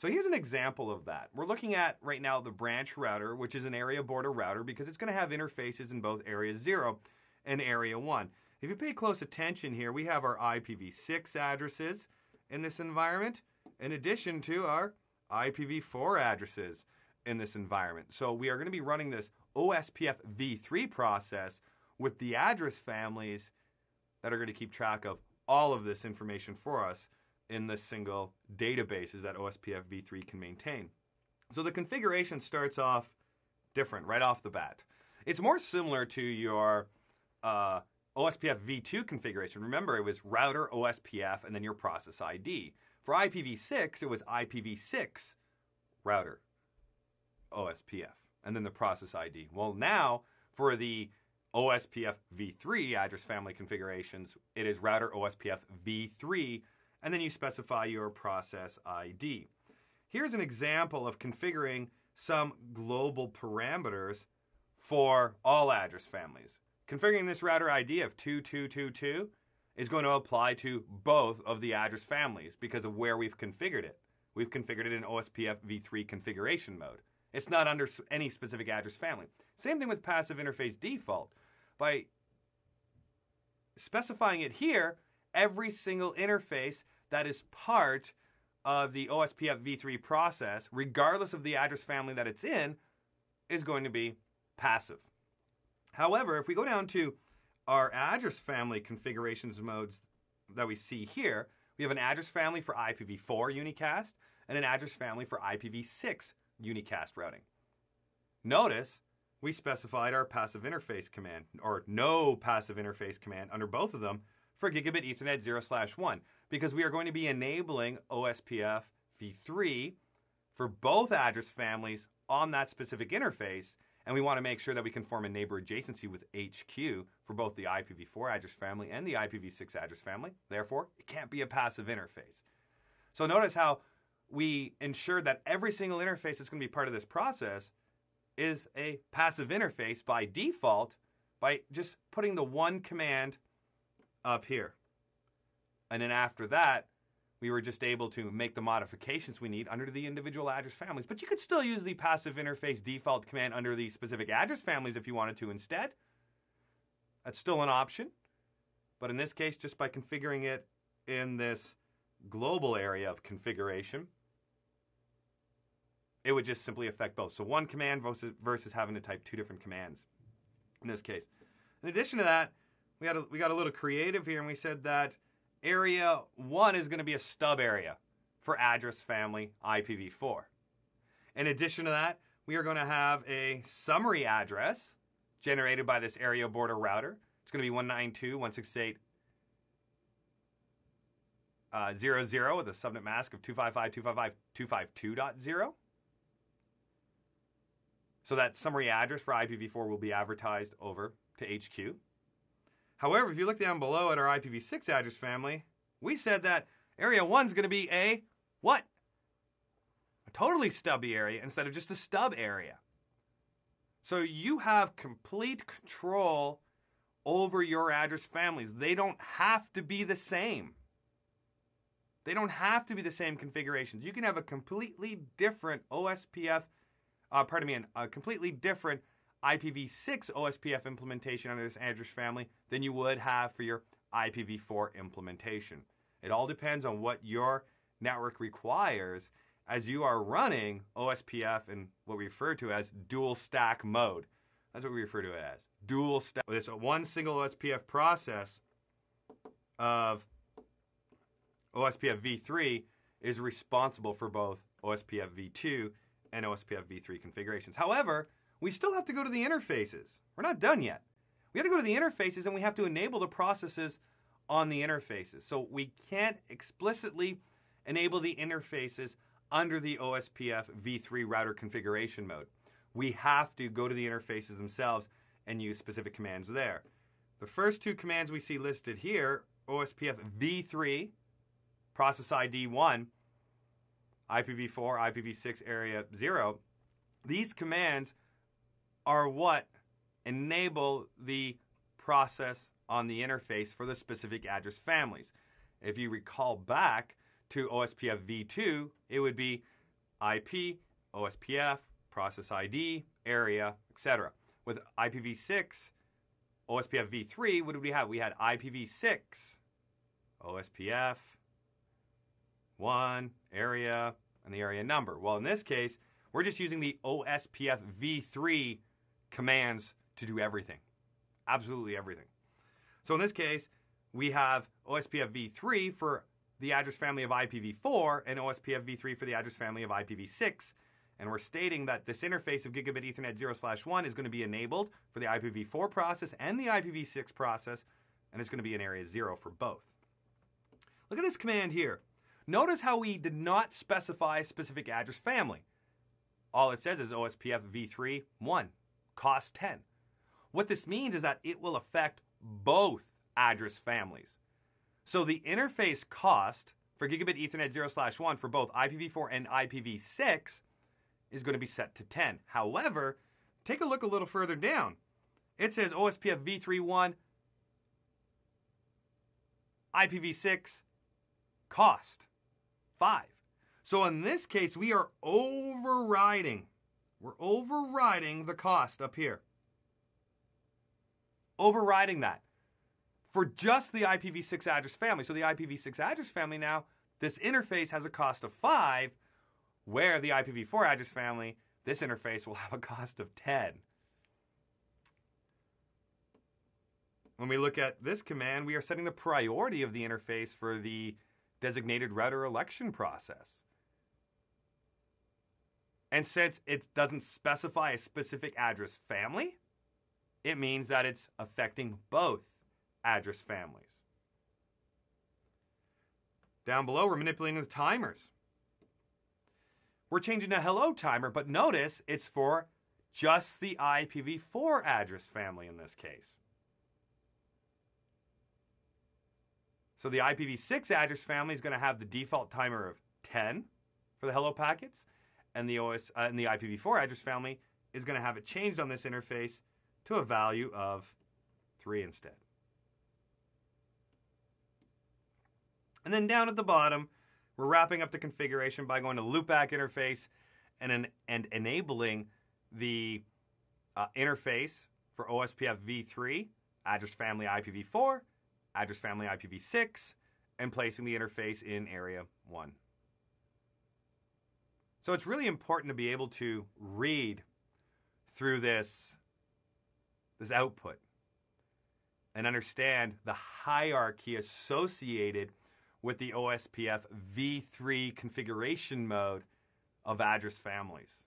So here's an example of that. We're looking at right now the branch router, which is an area border router because it's going to have interfaces in both area 0 and area 1. If you pay close attention here, we have our IPv6 addresses in this environment in addition to our IPv4 addresses in this environment. So we are going to be running this OSPFv3 process with the address families that are going to keep track of all of this information for us in the single databases that OSPFv3 can maintain. So the configuration starts off different right off the bat. It's more similar to your OSPFv2 configuration. Remember, it was router, OSPF, and then your process ID. For IPv6, it was IPv6, router, OSPF, and then the process ID. Well, now, for the OSPFv3 address family configurations, it is router OSPFv3, and then you specify your process ID. Here's an example of configuring some global parameters for all address families. Configuring this router ID of 2222 is going to apply to both of the address families because of where we've configured it. We've configured it in OSPFv3 configuration mode. It's not under any specific address family. Same thing with passive interface default. By specifying it here, every single interface that is part of the OSPFv3 process, regardless of the address family that it's in, is going to be passive. However, if we go down to our address family configurations modes that we see here, we have an address family for IPv4 unicast and an address family for IPv6 unicast routing. Notice we specified our passive interface command, or no passive interface command under both of them for Gigabit Ethernet 0/1, because we are going to be enabling OSPFv3 for both address families on that specific interface, and we want to make sure that we can form a neighbor adjacency with HQ for both the IPv4 address family and the IPv6 address family. Therefore, it can't be a passive interface. So notice how we ensure that every single interface that's going to be part of this process is a passive interface by default by just putting the one command up here. And then after that, we were just able to make the modifications we need under the individual address families. But you could still use the passive interface default command under the specific address families if you wanted to instead. That's still an option. But in this case, just by configuring it in this global area of configuration, it would just simply affect both. So one command versus having to type two different commands in this case. In addition to that, we got a little creative here, and we said that area 1 is going to be a stub area for address family IPv4. In addition to that, we are going to have a summary address generated by this area border router. It's going to be 192.168.0.0 with a subnet mask of 255.255.252.0. So that summary address for IPv4 will be advertised over to HQ. However, if you look down below at our IPv6 address family, we said that area 1 is going to be a what? A totally stubby area instead of just a stub area. So you have complete control over your address families. They don't have to be the same. They don't have to be the same configurations. You can have a completely different a completely different IPv6 OSPF implementation under this address family than you would have for your IPv4 implementation. It all depends on what your network requires as you are running OSPF in what we refer to as dual stack mode. That's what we refer to it as, dual stack. This one single OSPF process of OSPFv3 is responsible for both OSPFv2 and OSPFv3 configurations. However, we still have to go to the interfaces. We're not done yet. We have to go to the interfaces, and we have to enable the processes on the interfaces. So we can't explicitly enable the interfaces under the OSPFv3 router configuration mode. We have to go to the interfaces themselves and use specific commands there. The first two commands we see listed here, OSPFv3, process ID 1, IPv4, IPv6 area 0, these commands are what enable the process on the interface for the specific address families. If you recall back to OSPFv2, it would be IP, OSPF, process ID, area, etc. With IPv6, OSPFv3, what did we have? We had IPv6, OSPF, 1, area, and the area number. Well, in this case, we're just using the OSPFv3 commands to do everything. Absolutely everything. So in this case, we have OSPFv3 for the address family of IPv4 and OSPFv3 for the address family of IPv6. And we're stating that this interface of gigabit Ethernet 0/1 is going to be enabled for the IPv4 process and the IPv6 process, and it's going to be in area 0 for both. Look at this command here. Notice how we did not specify a specific address family. All it says is OSPFv3 1, cost 10. What this means is that it will affect both address families. So the interface cost for gigabit Ethernet 0/1 for both IPv4 and IPv6 is going to be set to 10. However, take a look a little further down. It says OSPFv3 1, IPv6 cost 5. So in this case, we are overriding. We're overriding the cost up here. Overriding that for just the IPv6 address family. So the IPv6 address family now, this interface has a cost of 5, where the IPv4 address family, this interface will have a cost of 10. When we look at this command, we are setting the priority of the interface for the designated router election process. And since it doesn't specify a specific address family, it means that it's affecting both address families. Down below, we're manipulating the timers. We're changing the hello timer, but notice it's for just the IPv4 address family in this case. So the IPv6 address family is going to have the default timer of 10 for the hello packets, and the IPv4 address family is going to have it changed on this interface to a value of 3 instead. And then down at the bottom, we're wrapping up the configuration by going to loopback interface and enabling the interface for OSPFv3, address family IPv4, address family IPv6, and placing the interface in area 1. So it's really important to be able to read through this output and understand the hierarchy associated with the OSPFv3 configuration mode of address families.